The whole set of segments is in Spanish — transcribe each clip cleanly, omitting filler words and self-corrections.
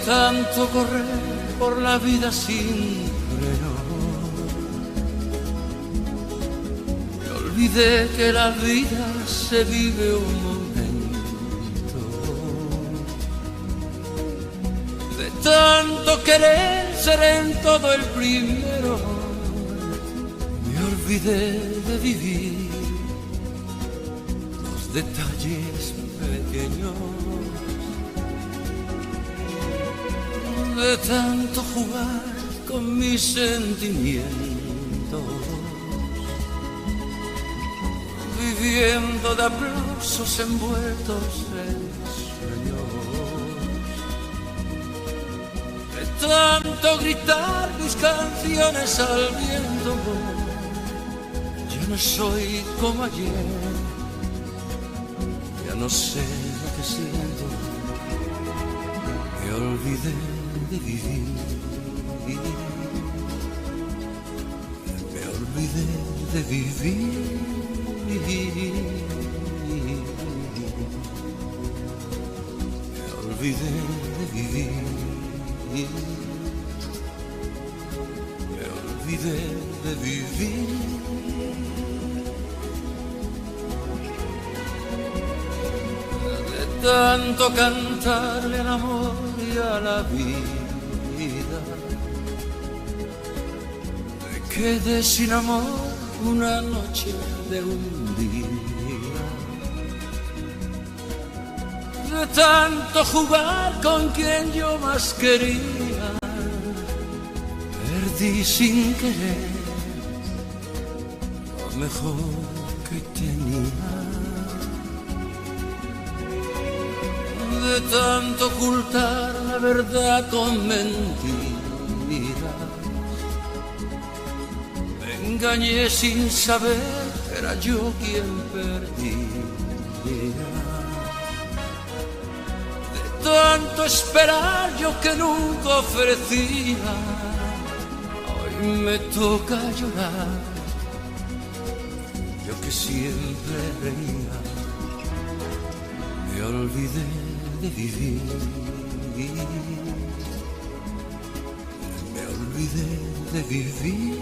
tanto correr por la vida sin freno, me olvidé que la vida se vive un momento. De tanto querer ser en todo el primero, me olvidé de vivir los detalles pequeños. De tanto jugar con mis sentimientos, viviendo de aplausos envueltos en sueños. De tanto gritar mis canciones al viento, ya no soy como ayer, ya no sé lo que siento, me olvidé de vivir, me olvidé de vivir, me olvidé de vivir, me olvidé de vivir. De tanto cantarle al amor y a la vida, me quedé sin amor una noche de un día. De tanto jugar con quien yo más quería, perdí sin querer lo mejor que tenía. De tanto ocultar la verdad con mentiras, me engañé sin saber que era yo quien perdía. De tanto esperar yo que nunca ofrecía, hoy me toca llorar, yo que siempre reía. Me olvidé de vivir, me olvidé de vivir,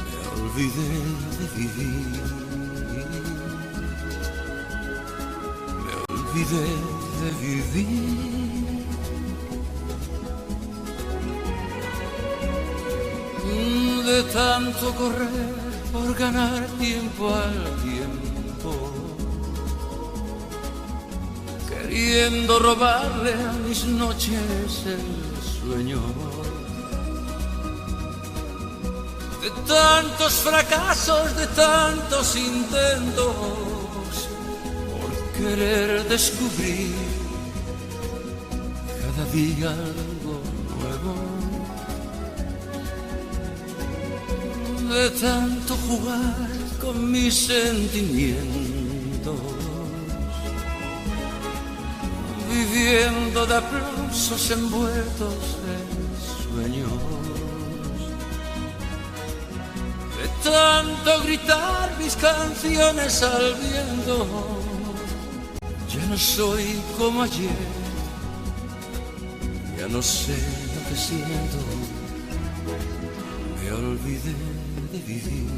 me olvidé de vivir, me olvidé de vivir. De tanto correr por ganar tiempo al tiempo, queriendo robarle a mis noches el sueño. De tantos fracasos, de tantos intentos, por querer descubrir cada día algo nuevo. De tanto jugar con mis sentimientos, viviendo de aplausos envueltos en sueños. De tanto gritar mis canciones al viento, ya no soy como ayer, ya no sé lo que siento, me olvidé de vivir,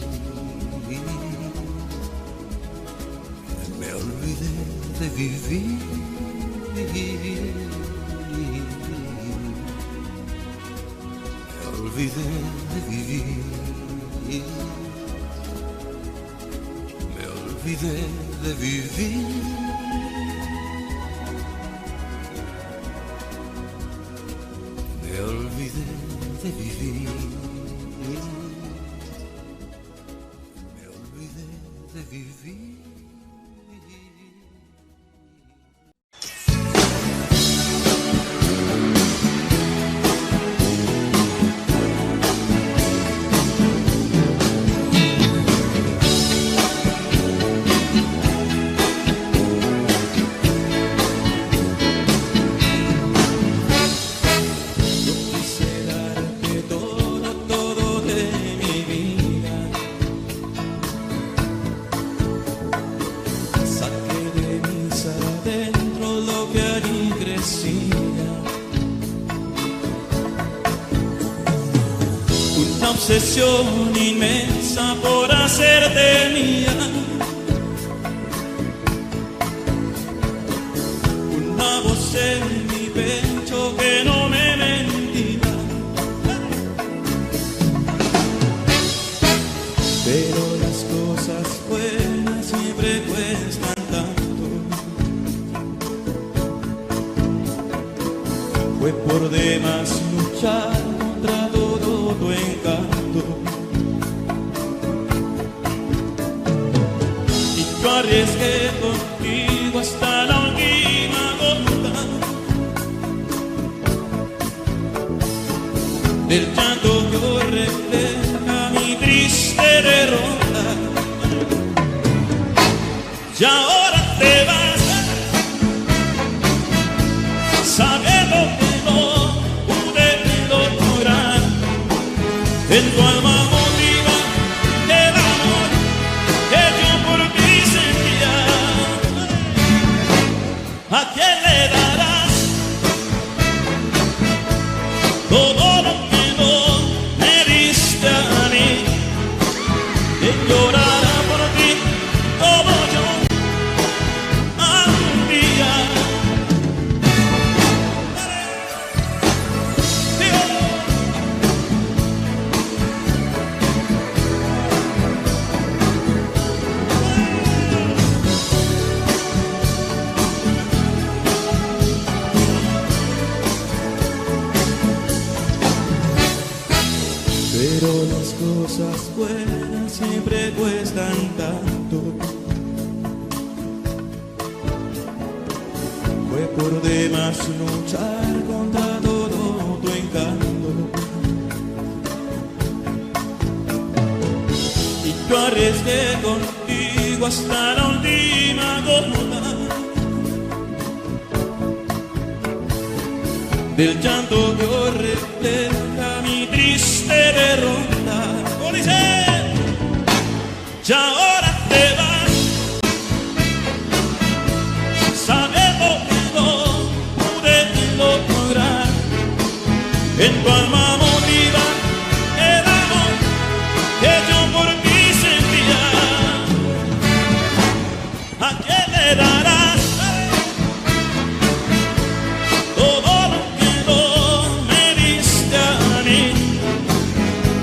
me olvidé de vivir, me olvidé de vivir, me olvidé de vivir, me olvidé de vivir. De vivir. obsesión inmensa por hacerte mía. Una voz en mi pecho que no me mentía. Pero las cosas buenas siempre cuestan tanto. Fue por demás luchar contra todo tu encanto. Y yo arriesgué contigo hasta la última gota del llanto que hoy refleja mi triste derrota. Y ahora te vas sabiendo que no pude lograr en tu alma motiva el amor que yo por ti sentía. ¿A quién le darás todo lo que no me diste a mí? ¿Quién llorará por ti como yo algún día? Pero las cosas buenas siempre cuestan tanto. Fue por demás luchar contra todo tu encanto. Y yo arriesgué contigo hasta la última gota del llanto que hoy refleja mi triste derrota. ¿Cómo dice? Y ahora te vas sabiendo que no pude lograr en tu alma motiva el amor que yo por ti sentía. ¿A quién le darás todo lo que no me diste a mí?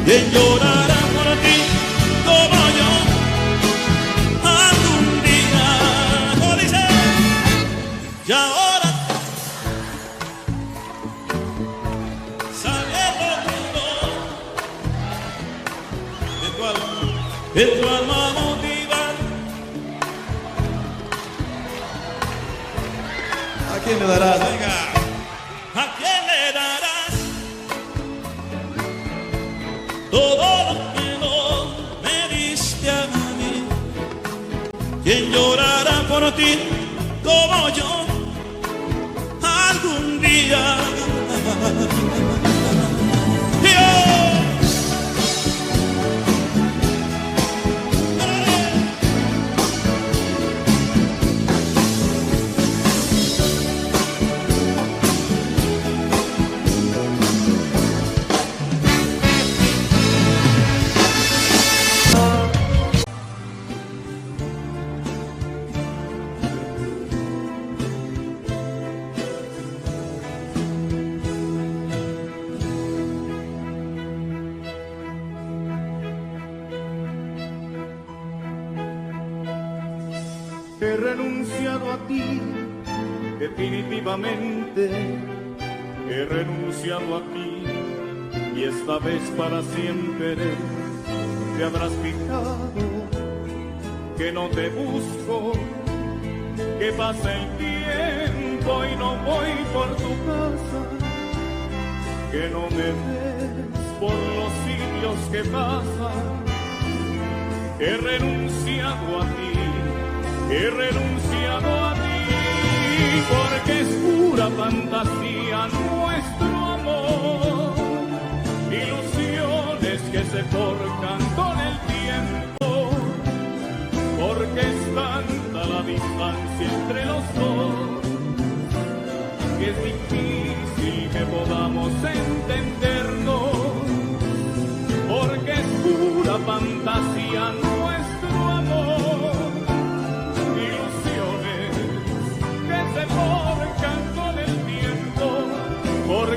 ¿Quién llorará por ti como yo algún día? ¿Cómo dice? Y ahora sabiendo que tu alma motiva. ¿A quién le darás? Venga. ¿A quién le darás todo lo que no me diste a mí? ¿Quién llorará por ti como yo algún día? He renunciado a ti, definitivamente. He renunciado a ti, y esta vez para siempre. Te habrás fijado que no te busco, que pasa el tiempo y no voy por tu casa, que no me ves por los sitios que pasan. He renunciado a ti. He renunciado a ti, porque es pura fantasía nuestro amor, ilusiones que se forjan con el tiempo, porque es tanta la distancia entre los dos, que es difícil que podamos entendernos, por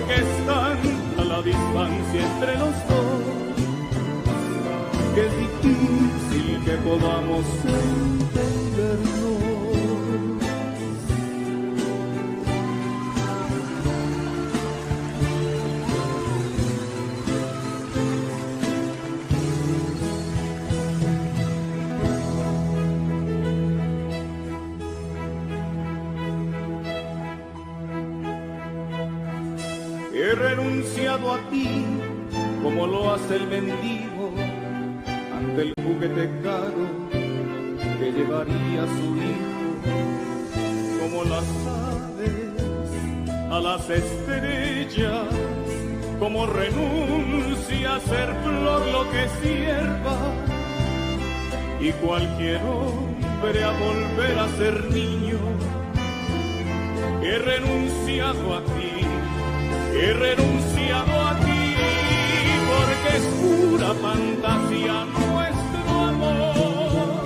porque es tanta la distancia entre los dos, que es difícil que podamos entendernos. He renunciado a ti como lo hace el mendigo ante el juguete caro que llevaría su hijo, como las aves a las estrellas, como renuncia a ser flor lo que es hierba, y cualquier hombre a volver a ser niño. He renunciado a ti. He renunciado a ti porque es pura fantasía nuestro amor,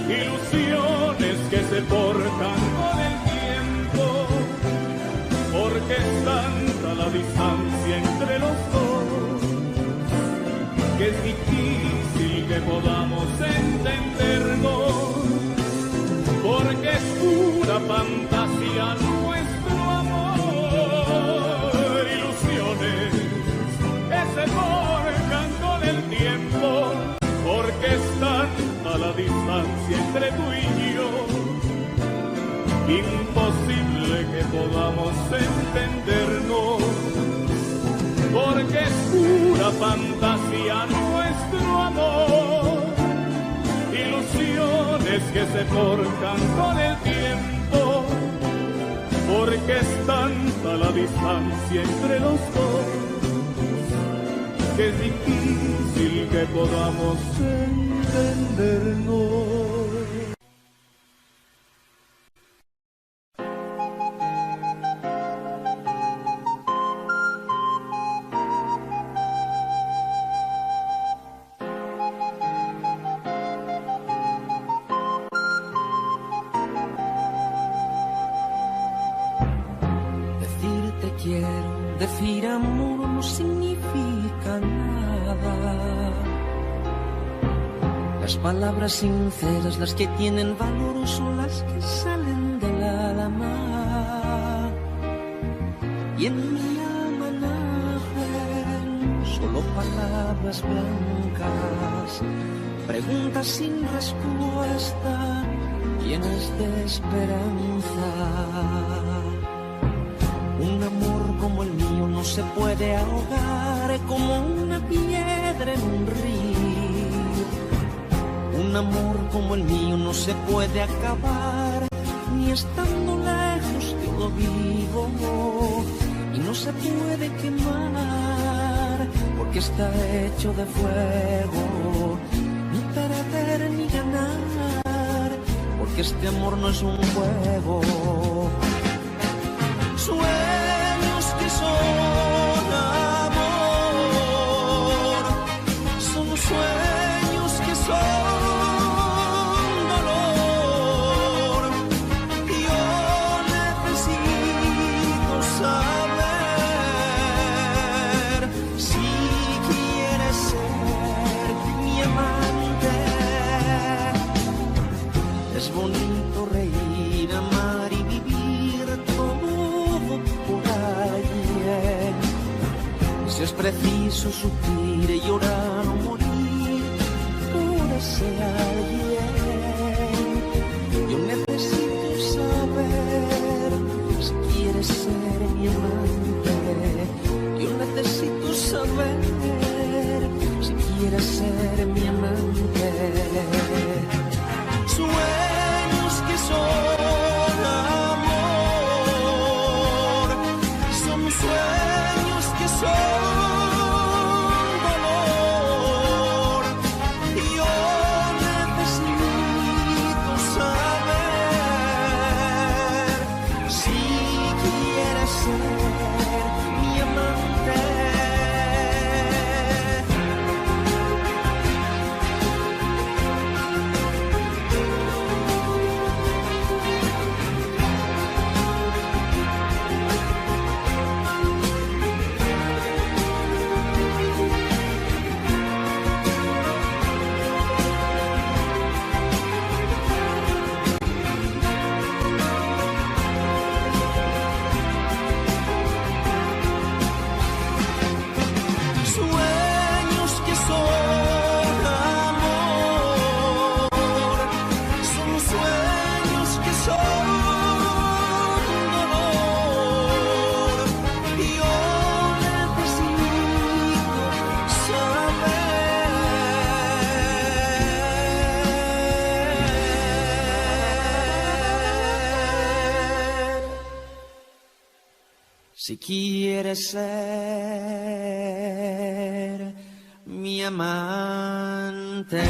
ilusiones que se forjan con el tiempo, porque es tanta la distancia entre los dos, que es difícil que podamos entendernos, porque es pura fantasía nuestro amor. Se forjan con el tiempo, porque es tanta la distancia entre tú y yo, imposible que podamos entendernos, porque es pura fantasía nuestro amor, ilusiones que se forjan con el tiempo, porque es tanta la distancia entre los dos, que es difícil que podamos entendernos. Decirte quiero, decir amor no significa nada. Las palabras sinceras, las que tienen valor, son las que salen del alma. Y en mi alma nacen solo palabras blancas, preguntas sin respuesta, llenas de esperanza. Un amor como el mío no se puede ahogar como una piedra en un río. Un amor como el mío no se puede acabar, ni estando lejos yo lo vivo. Y no se puede quemar, porque está hecho de fuego. Ni perder ni ganar, porque este amor no es un juego. Sueños que son amor, son sueños que son dolor. Yo necesito saber si quieres ser mi amante. Es bonito reír, amar y vivir todo por alguien. Si es preciso sufrir, llorar o morir por ese alguien. Yo necesito saber si quieres ser mi amante. Yo necesito saber si quieres ser mi amante. Sueños que son amor, son sueños que son dolor. Yo necesito saber si quieres ser mi amante. Si quieres ser mi amante.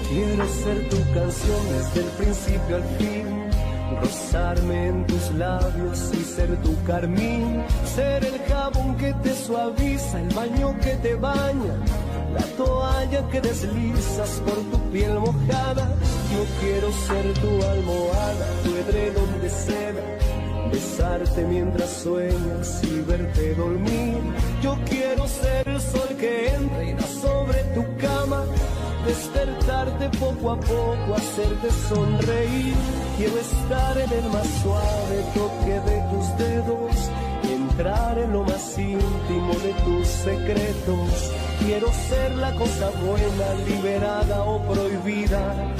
Quiero ser tu canción desde el principio al fin, rozarme en tus labios y ser tu carmín, ser el jabón que te suaviza, el baño que te baña, la toalla que deslizas por tu piel mojada. Yo quiero ser tu almohada, tu edredón de seda, besarte mientras sueñas y verte dormir. Yo quiero ser el sol que entra y da sobre tu cama, despertarte poco a poco, hacerte sonreír. Quiero estar en el más suave toque de tus dedos, entrar en lo más íntimo de tus secretos. Quiero ser la cosa buena, liberada o prohibida,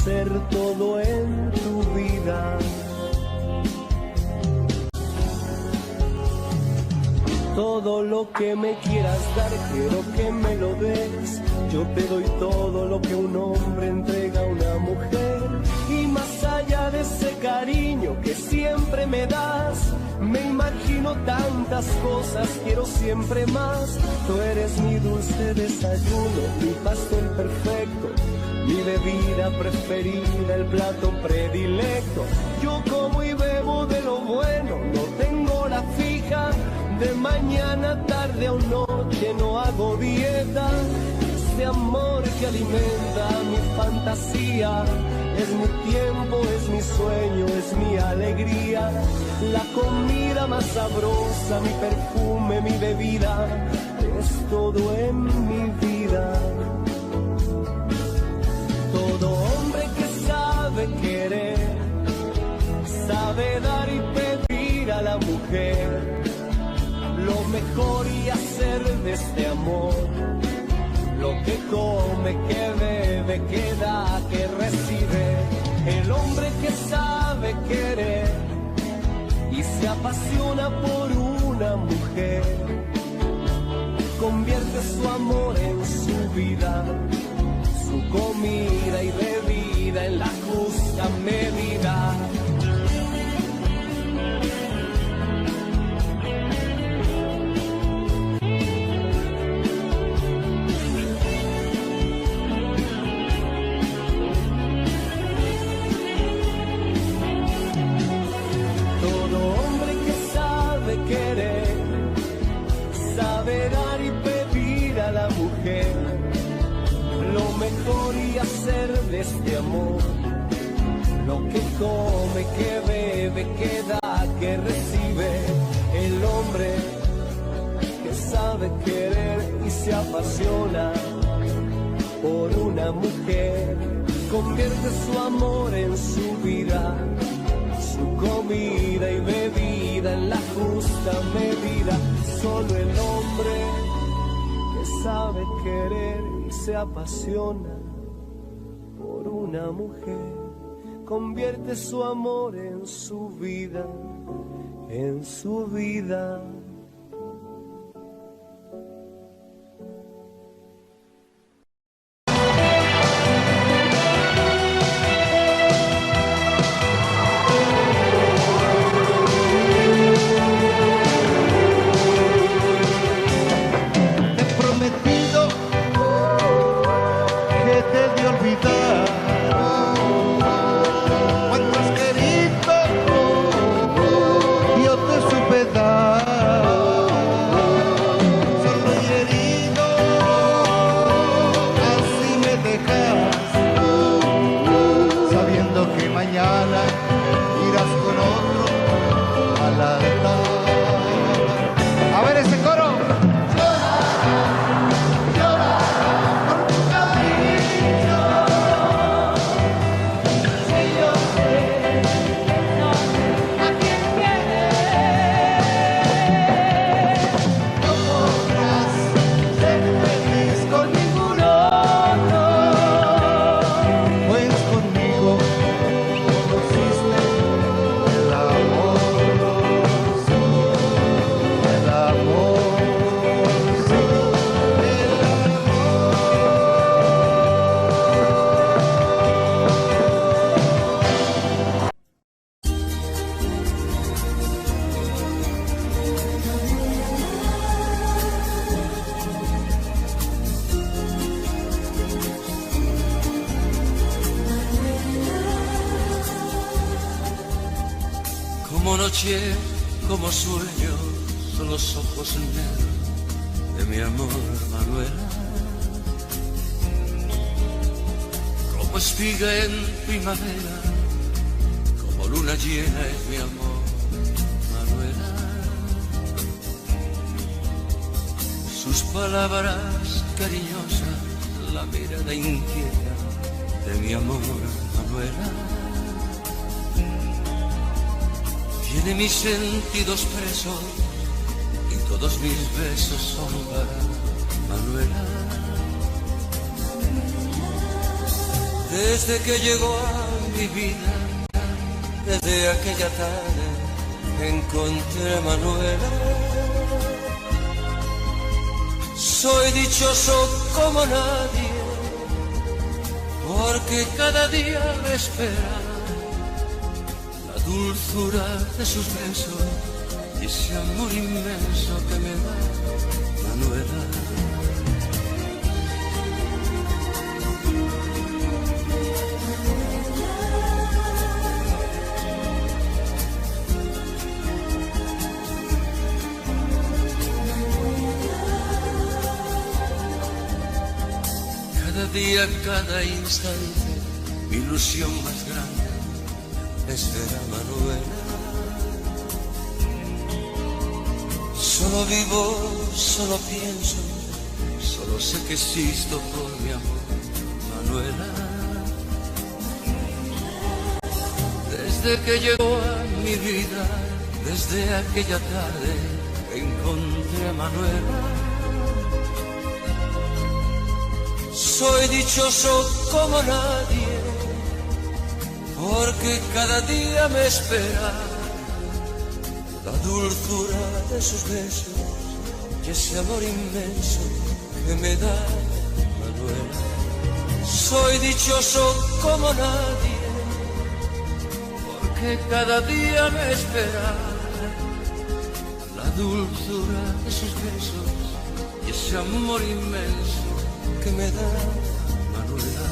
ser todo en tu vida. Todo lo que me quieras dar, quiero que me lo des. Yo te doy todo lo que un hombre entrega a una mujer. Y más allá de ese cariño que siempre me das, me imagino tantas cosas, quiero siempre más. Tú eres mi dulce desayuno, mi pastel perfecto, mi bebida preferida, el plato predilecto. Yo como y bebo de lo bueno, no tengo hora fija, de mañana, tarde o noche no hago dieta. Este amor que alimenta mi fantasía, es mi tiempo, es mi sueño, es mi alegría. La comida más sabrosa, mi perfume, mi bebida, es todo en mi vida. Todo hombre que sabe querer, sabe dar y pedir a la mujer lo mejor y hacer de este amor lo que come, que bebe, que da, que recibe. El hombre que sabe querer y se apasiona por una mujer, convierte su amor en su vida, su comida y bebida en la justa medida. Querer, saber dar y pedir a la mujer lo mejor y hacer de este amor lo que come, que bebe, que da, que recibe. El hombre que sabe querer y se apasiona por una mujer, convierte su amor en su vida, su comida y bebida en la justa medida. Solo el hombre que sabe querer y se apasiona por una mujer, convierte su amor en su vida, en su vida. Yo te supe dar como noche, como sueño, son los ojos negros de mi amor, Manuela. Como espiga en primavera, como luna llena es mi amor, Manuela. Sus palabras cariñosas, la mirada inquieta de mi amor, Manuela. Tiene mis sentidos presos y todos mis besos son para Manuela. Desde que llegó a mi vida, desde aquella tarde, encontré a Manuela. Soy dichoso como nadie, porque cada día me espera la dulzura de sus besos y ese amor inmenso que me da Manuela. Cada día, cada instante, mi ilusión más grande es ver a Manuela. Solo vivo, solo pienso, solo sé que existo por mi amor, Manuela. Desde que llegó a mi vida, desde aquella tarde, encontré a Manuela. Soy dichoso como nadie, porque cada día me espera la dulzura de sus besos y ese amor inmenso que me da Manuela. Soy dichoso como nadie, porque cada día me espera la dulzura de sus besos y ese amor inmenso que me da Manuela.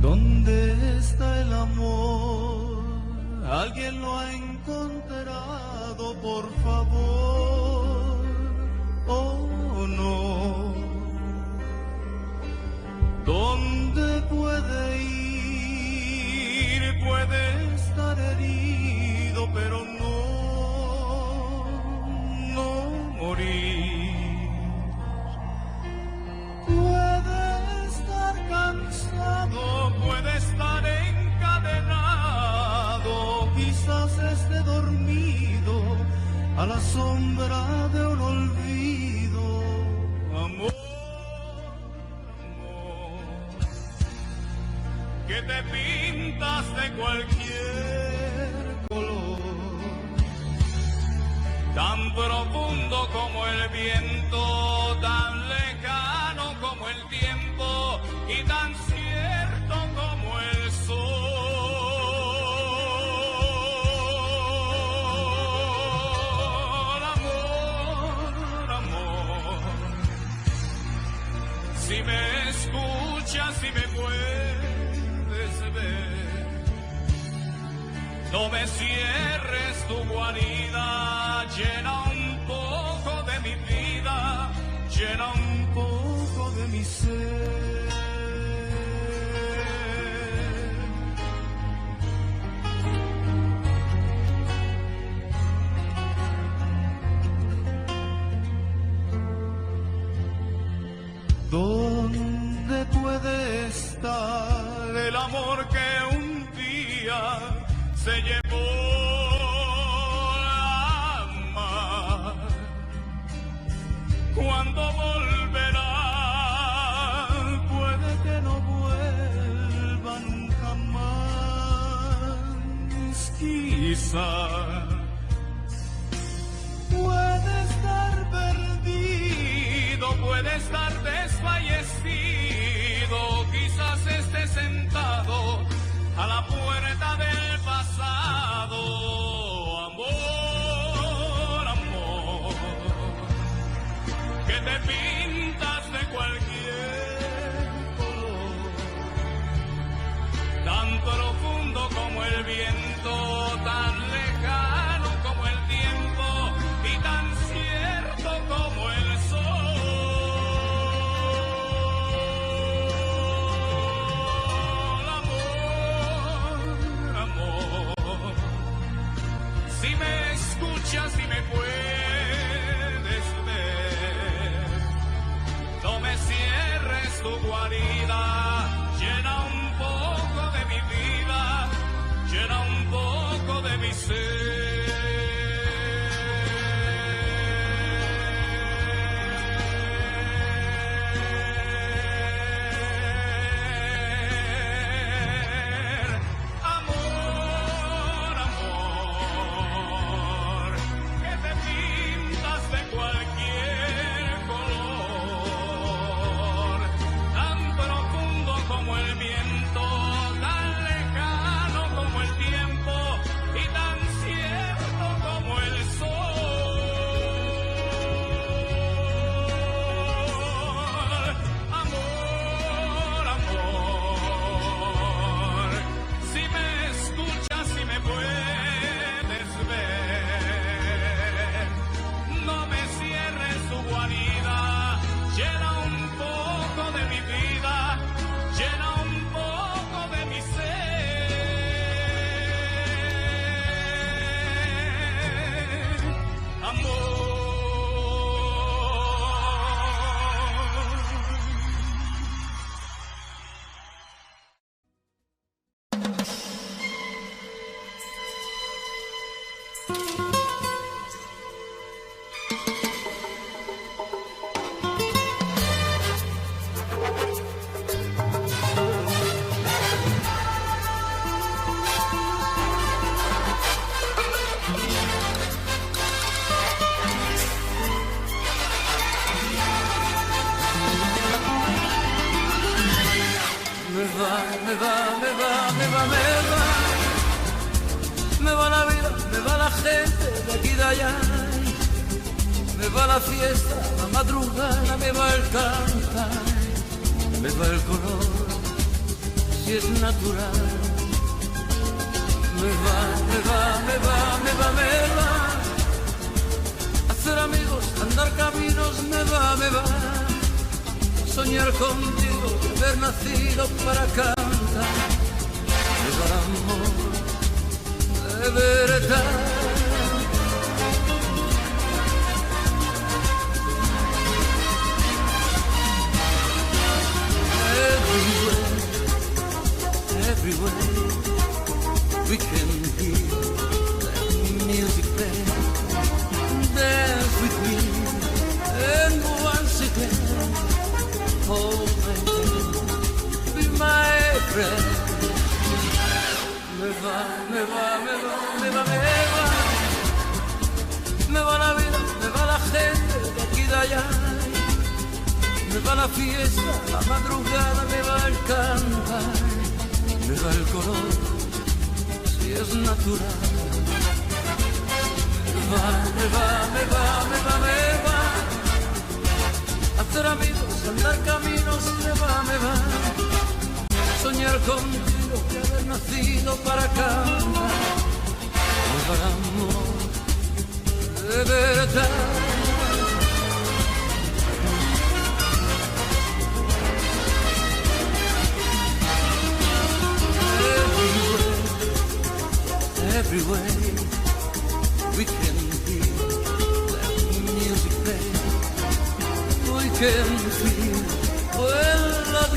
¿Dónde está el amor? ¿Alguien lo ha encontrado, por favor? ¿O no? ¿Dónde puede ir? Puede estar herido, pero no morir. Puede estar cansado, puede estar encadenado, quizás esté dormido a la sombra de un olvido. Amor, amor, que te pintas de cualquier color, tan profundo como el viento, tan lejano como el tiempo y tan cierto como el sol. Amor, amor, si me escuchas, si me puedes ver, no me cierres tu guarida, llena un poco de mi vida, llena un poco de mi ser. ¿Dónde puede estar el amor que un día se llevó la mar? ¿Cuándo volverá? Puede que no vuelva nunca más. Quizá puede estar perdido, puede estar desfallecido, quizás esté sentado a la puerta del pasado. Amor, amor, que te pintas de cualquier color, tan profundo como el viento, tan lejano como el tiempo y tan cierto como el sol. Amor, amor, si me escuchas y me puedes ver, no me cierres tu guarida, llena un poco de mi vida, llena un poco de mi ser. Amor, amor, que te pintas de cualquier color, tan profundo como el viento, tan lejano como el tiempo y tan cierto como el sol. Amor, amor, si me escuchas y me puedes ver, no me cierres tu guarida, llena un poco de mi vida, llena un poco de mi ser. Amor. Me va la vida, me va la gente de aquí y de allá, me va la fiesta, la madrugada, me va el cantar, me va el color, si es natural. Me va hacer amigos, andar caminos, me va soñar contigo, haber nacido para cantar, me va el amor de verdad. Everywhere we can hear that music play. Dance with me, and once again, hold my hand, be my friend. Me va la vida, me va la gente de aquí y de allá, me va la fiesta, la madrugada, me va el cantar, me va el color, si es natural. Me va hacer amigos, andar caminos, me va soñar contigo, que haber nacido para cantar, me va el amor de verdad. Everywhere we can hear that music play, we can feel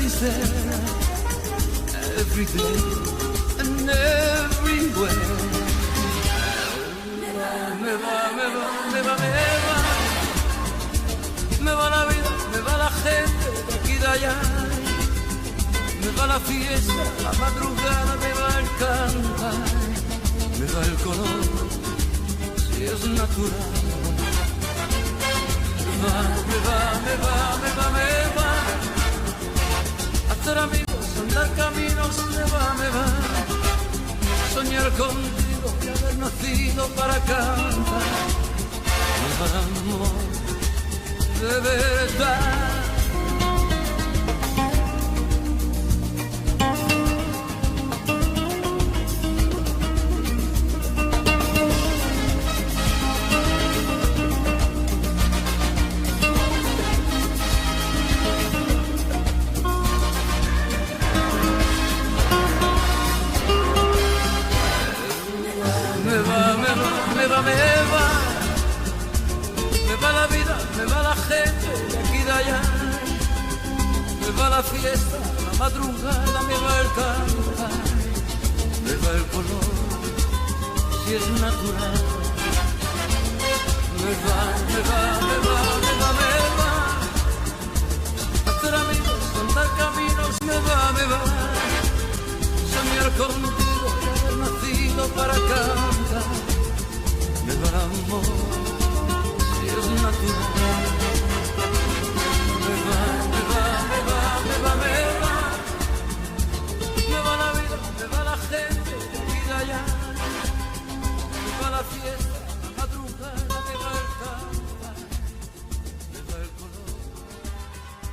is there every day and everywhere. Me va la vida, me va la gente de aquí y de allá. Me va la fiesta, la madrugada, me va el cantar, me va el color, si es natural. Me va. Hacer amigos, andar caminos, me va. Soñar contigo y haber nacido para cantar. Me va el amor de verdad. Me va la vida, me va la gente de aquí y de allá. Me va la fiesta, la madrugada, me va el cantar, me va el color, si es natural. Me va. Hacer amigos, andar caminos, me va. Soñar contigo y haber nacido para cantar. Me va el amor, si es natural. Me va la vida, me va la gente de aquí y de allá. Me va la fiesta, la madrugada, me va el cantar, me va el color,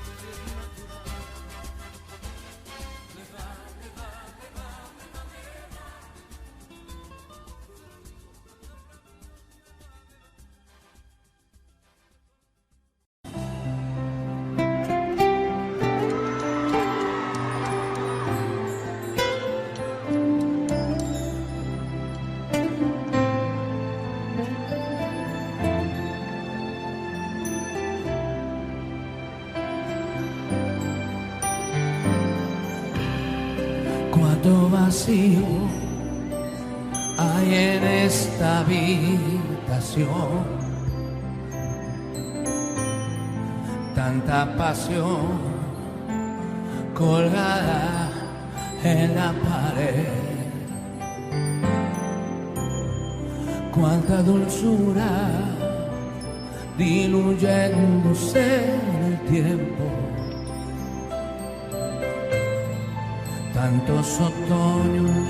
si es natural. Me va. Cuánto vacío hay en esta habitación, tanta pasión colgada en la pared, cuánta dulzura diluyéndose en el tiempo. Tantos otoños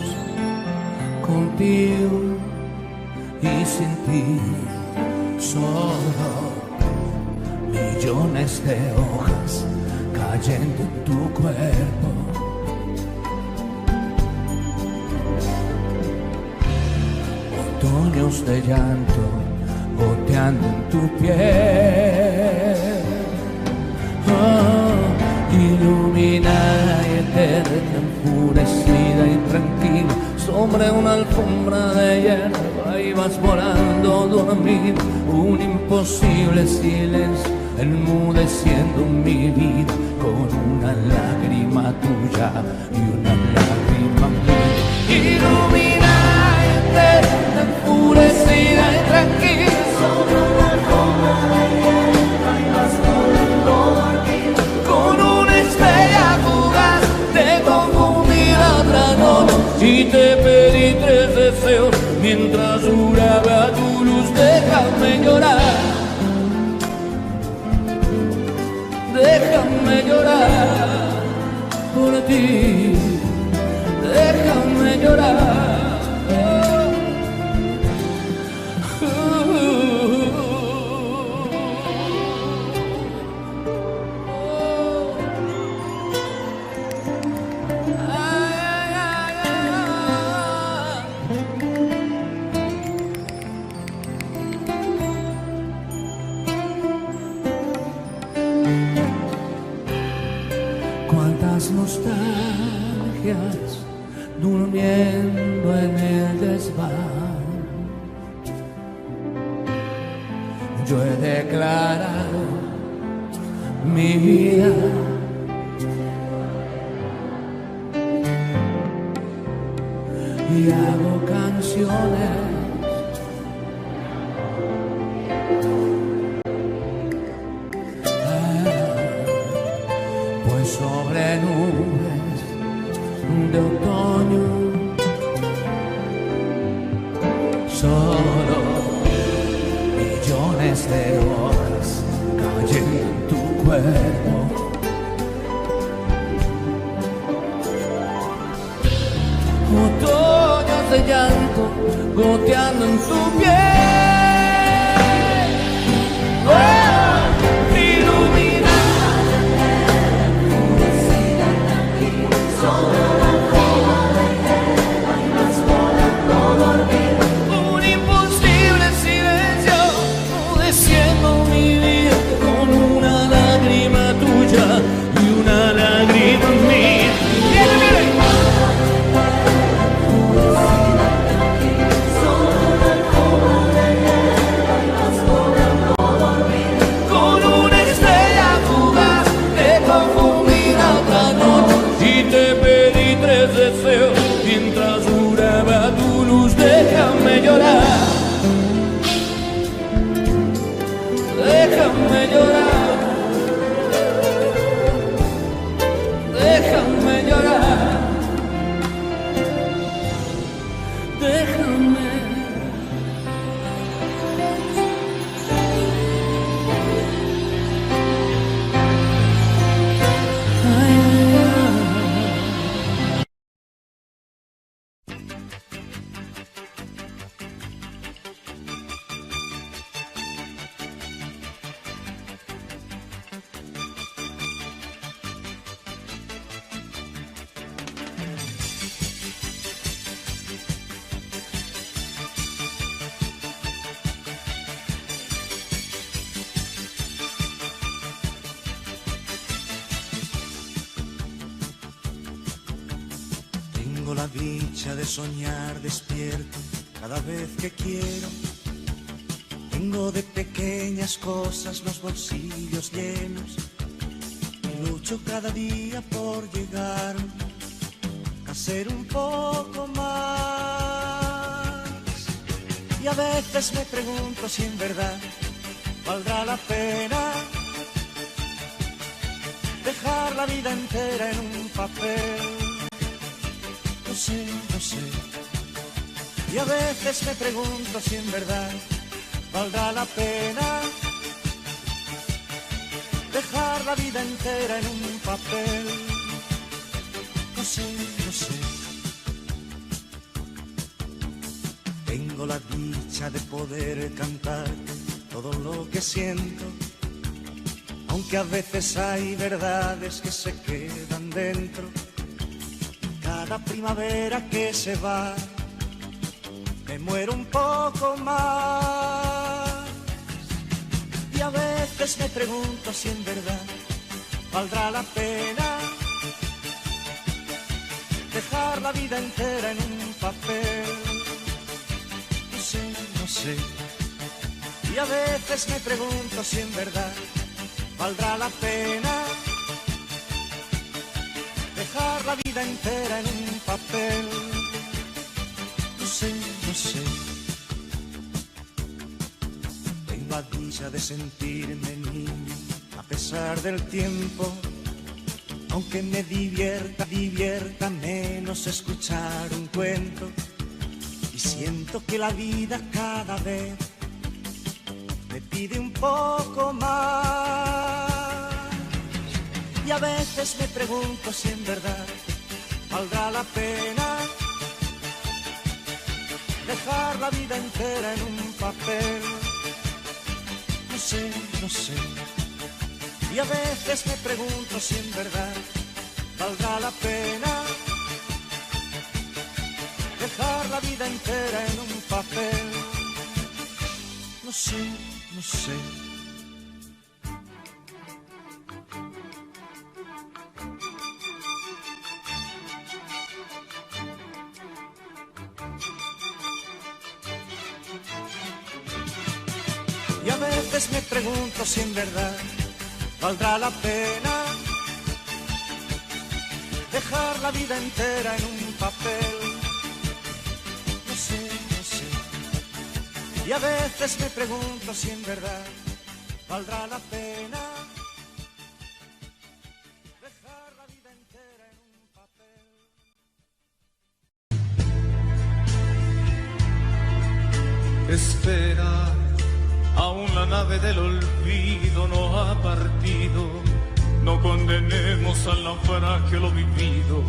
contigo y sin ti, solo millones de hojas cayendo en tu cuerpo. Otoños de llanto goteando en tu piel. Iluminada y eterna, enfurecida y tranquila, sobre una alfombra de hierba ibas volando dormida, un imposible silencio enmudeciendo mi vida, con una lágrima tuya y una lágrima mía. Iluminada y eterna, enfurecida y tranquila, sobre una alfombra de hierba ibas volando dormida, con una estrella fugaz te confundí la otra noche y te pedí 3 deseos mientras duraba tu luz. Déjame llorar, déjame llorar por ti, déjame llorar. Cuántas nostalgias durmiendo en el desván. Yo he declarado mi vida y hago canciones. Pues sobre nubes de otoño solo millones de hojas cayendo en tu cuerpo. Otoños de llanto goteando en tu piel. Un imposible silencio odeciendo mi vida con una lágrima tuya y una lágrima mía. ¡Viene, viene! Con una estrella fugaz te confundí la otra noche y te pedí 3 deseos mientras duraba tu luz. Déjame llorar, déjame llorar, déjame llorar, déjame. Ay, ay, ay. Tengo la dicha de soñar despierto cada vez que quiero. Tengo de pequeñas cosas los bolsillos llenos y lucho cada día por llegar a ser un poco más. Y a veces me pregunto si en verdad valdrá la pena dejar la vida entera en un papel. No sé, no sé. Y a veces me pregunto si en verdad valdrá la pena dejar la vida entera en un papel. No sé, no sé. Tengo la dicha de poder cantar todo lo que siento, aunque a veces hay verdades que se quedan dentro. Cada primavera que se va, me muero un poco más. Y a veces me pregunto si en verdad valdrá la pena dejar la vida entera en un papel. No sé, no sé. Y a veces me pregunto si en verdad valdrá la pena dejar la vida entera en un papel. No sé, no sé. Tengo la dicha de sentirme niño a pesar del tiempo, aunque me divierta menos escuchar un cuento. Y siento que la vida cada vez me pide un poco más. Y a veces me pregunto si en verdad valdrá la pena dejar la vida entera en un papel. No sé, no sé. Y a veces me pregunto si en verdad valdrá la pena dejar la vida entera en un papel. No sé, no sé. Y a veces me pregunto si en verdad valdrá la pena dejar la vida entera en un papel. Y a veces me pregunto si en verdad valdrá la pena dejar la vida entera en un papel. Espera, aún la nave del olvido no ha partido. No condenemos al naufragio lo vivido.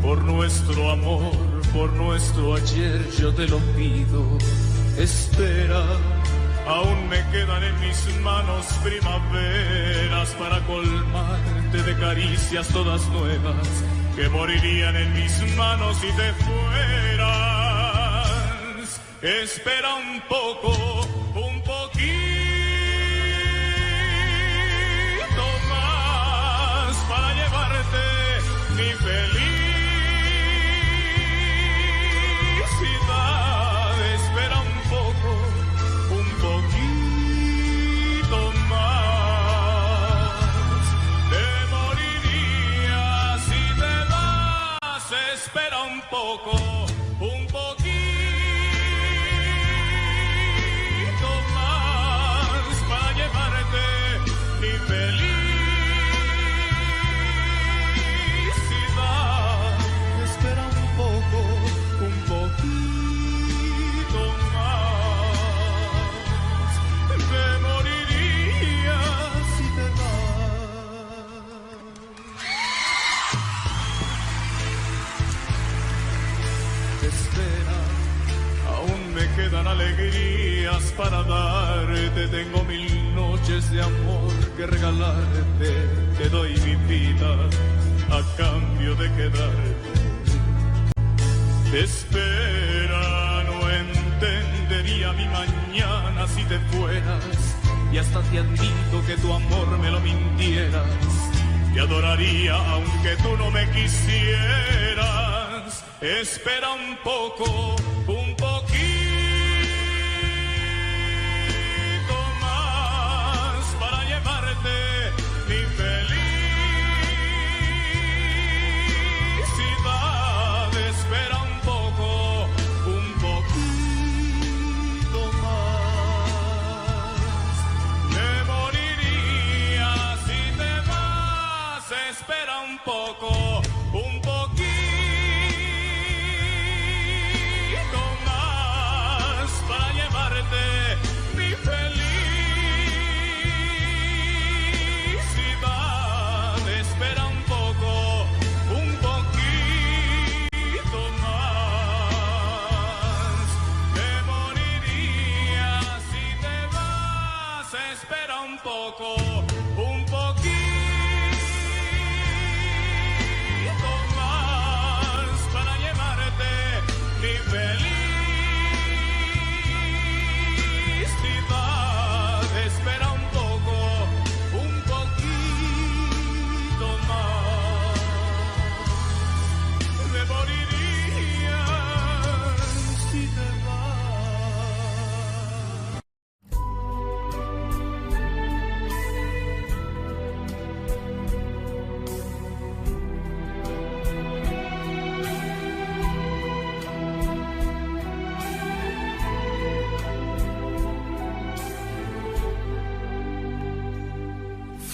Por nuestro amor, por nuestro ayer yo te lo pido. Espera, aún me quedan en mis manos primaveras para colmarte de caricias todas nuevas que morirían en mis manos si te fueras. Espera un poco, un poquito más para llevarte mi felicidad. Espera un poco, un poquito más. Te morirías si te vas. Espera un poco, un poquito más para llevarte mi felicidad. Espera un poco, un poquito más. Te morirías si te vas. Espera, aún me quedan alegrías para darte. Tengo 1000 noches de amor que regalarte. Te doy mi vida a cambio de quedarte. Espera, no entendería mi mañana si te fueras. Y hasta te admito que tu amor me lo mintieras. Te adoraría aunque tú no me quisieras. Espera un poco, un poquito más para llevarte mi felicidad. Espera un poco, un poquito más. Me moriría si te vas. Espera un poco, un poquito más para llevarte mi felicidad. Espera un poco, un poquito más. Me moriría si te vas. Espera un poco, un poquito más para llevarte mi felicidad. Espera un poco, un poquito más. Me moriría si te vas.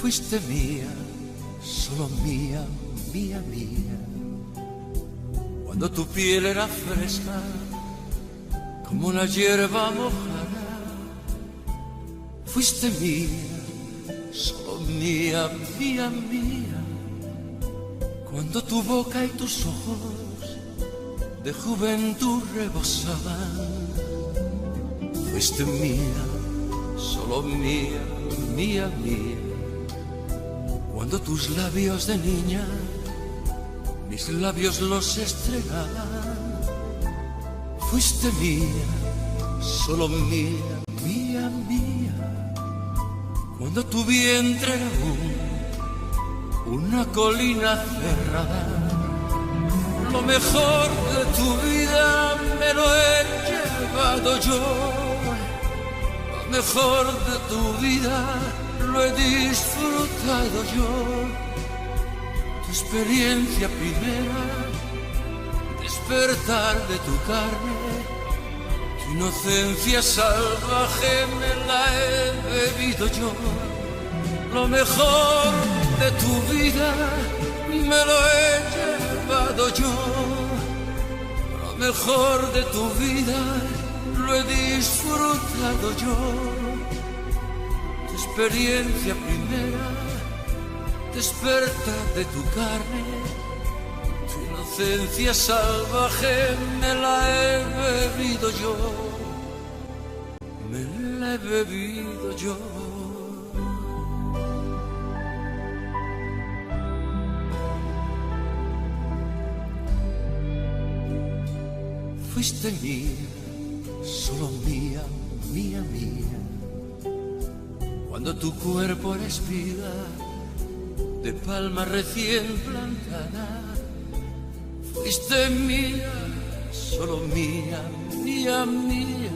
Fuiste mía, solo mía, mía, mía. Cuando tu piel era fresca, como una hierba mojada. Fuiste mía, solo mía, mía, mía. Cuando tu boca y tus ojos de juventud rebosaban. Fuiste mía, solo mía, mía, mía. Cuando tus labios de niña, mis labios los estregaban. Fuiste mía, solo mía, mía, mía. Cuando tu vientre era una colina cerrada. Lo mejor de tu vida me lo he llevado yo. Lo mejor de tu vida lo he disfrutado yo. Tu experiencia primera, despertar de tu carne, tu inocencia salvaje me la he bebido yo. Lo mejor de tu vida me lo he llevado yo. Lo mejor de tu vida lo he disfrutado yo. Tu experiencia primera, despertar de tu carne, tu inocencia salvaje me la he bebido yo. Me la he bebido yo. Fuiste mía, solo mía, mía, mía. Cuando tu cuerpo era espiga de palma recién plantada, fuiste mía, solo mía, mía, mía.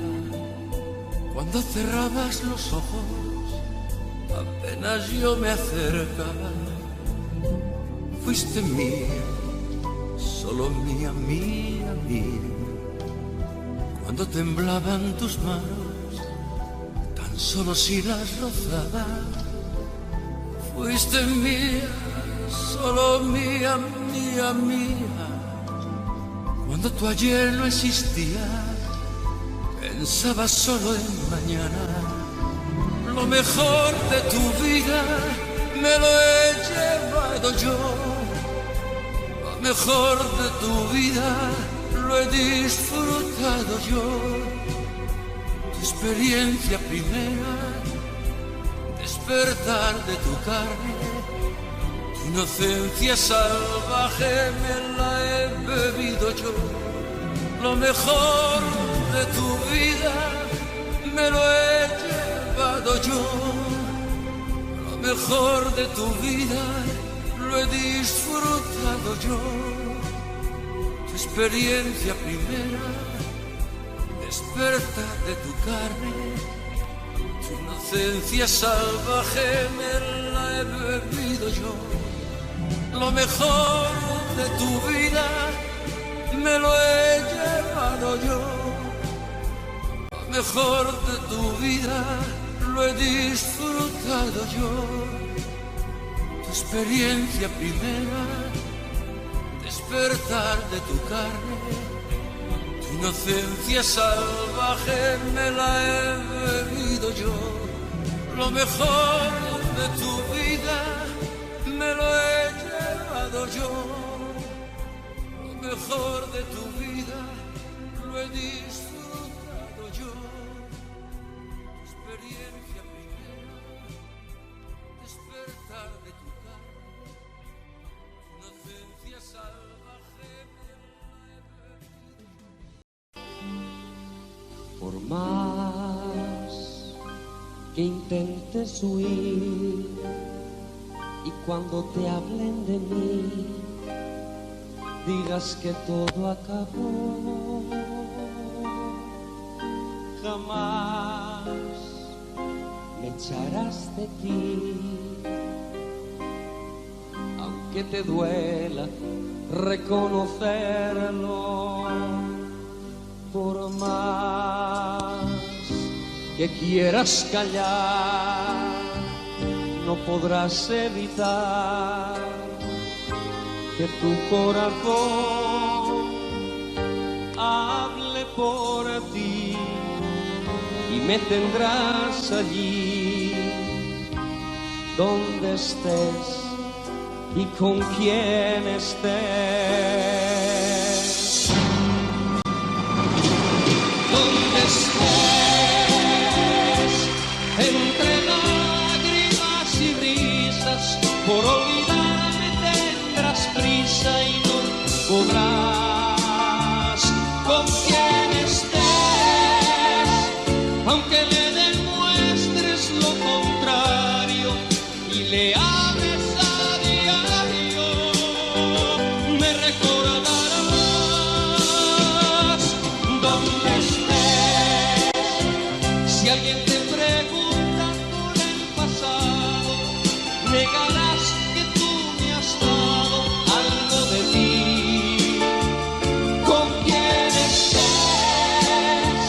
Cuando cerrabas los ojos, apenas yo me acercaba, fuiste mía, solo mía, mía, mía. Cuando temblaban tus manos, tan solo si las rozaba, fuiste mía, solo mía, mía, mía. Cuando tu ayer no existía, pensaba solo en mañana. Lo mejor de tu vida me lo he llevado yo. Lo mejor de tu vida lo he disfrutado yo. Tu experiencia primera, despertar de tu carne, tu inocencia salvaje me la he bebido yo. Lo mejor de tu vida me lo he llevado yo. Lo mejor de tu vida lo he disfrutado yo. Tu experiencia primera, despertar de tu carne, tu inocencia salvaje me la he bebido yo. Lo mejor de tu vida me lo he llevado yo. Lo mejor de tu vida lo he disfrutado yo. Tu experiencia primera, despertar de tu carne, tu inocencia salvaje me la he bebido yo. Lo mejor de tu vida me lo he llevado yo. Lo mejor de tu vida lo he disfrutado yo. Tu experiencia primera, despertar de tu carne, tu inocencia salvaje me la he bebido. Por más que intentes huir y cuando te hablen de mí digas que todo acabó, jamás me echarás de ti, aunque te duela reconocerlo. Por más que quieras callar, no podrás evitar que tu corazón hable por ti y me tendrás allí donde estés y con quien estés. Donde estés, entre lágrimas y risas, por olvidarme tendrás prisa y no podrás. Con quien estés, aunque le demuestres lo contrario y le hables a diario, me recordarás. Donde estés, si alguien te pregunta por el pasado, negarás que tú me has dado algo de ti. Con quien estés,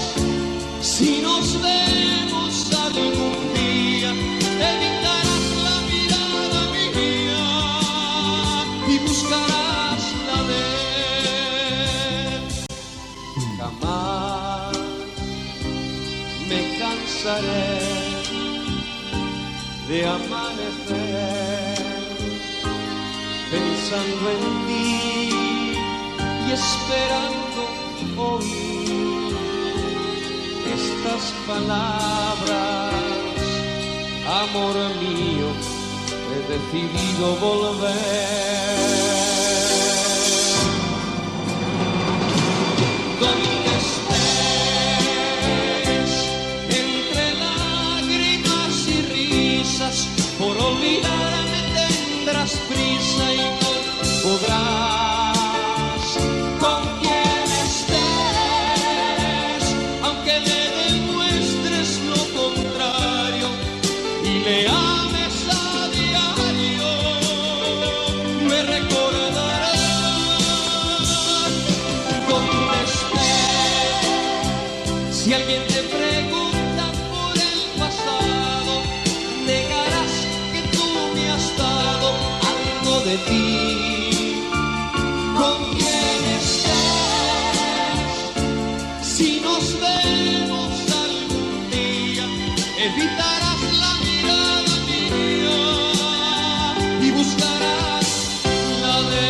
cansaré de amanecer pensando en ti y esperando oír estas palabras. Amor mío, he decidido volver. Donde estés, entre lágrimas y risas, por olvidarme tendrás prisa y no podrás. Con quien estés, aunque le demuestres lo contrario y le ames a diario, me recordarás. Donde estés, si alguien te pregunta por el pasado, negarás que tú me has dado algo de ti. Con quien estés, si nos vemos algún día, evitarás la mirada mía y buscarás la de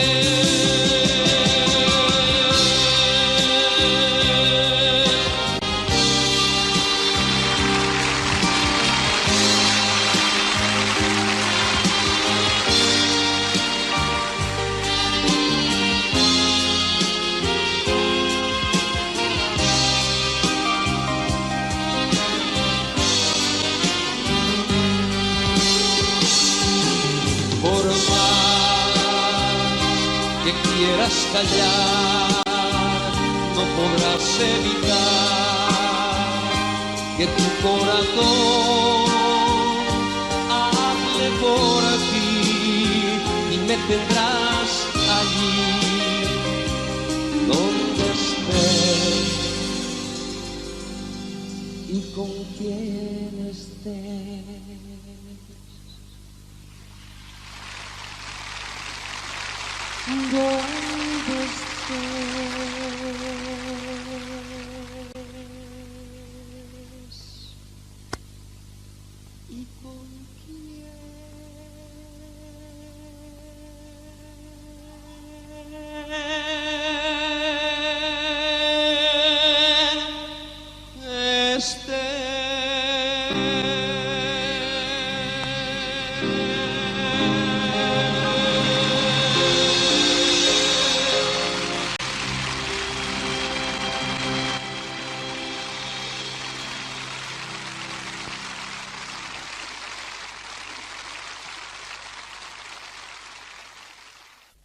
quieras callar, no podrás evitar que tu corazón hable por ti y me tendrás allí donde estés y con quien estés. ¿Dónde estés? ¿Y con quién? Estés.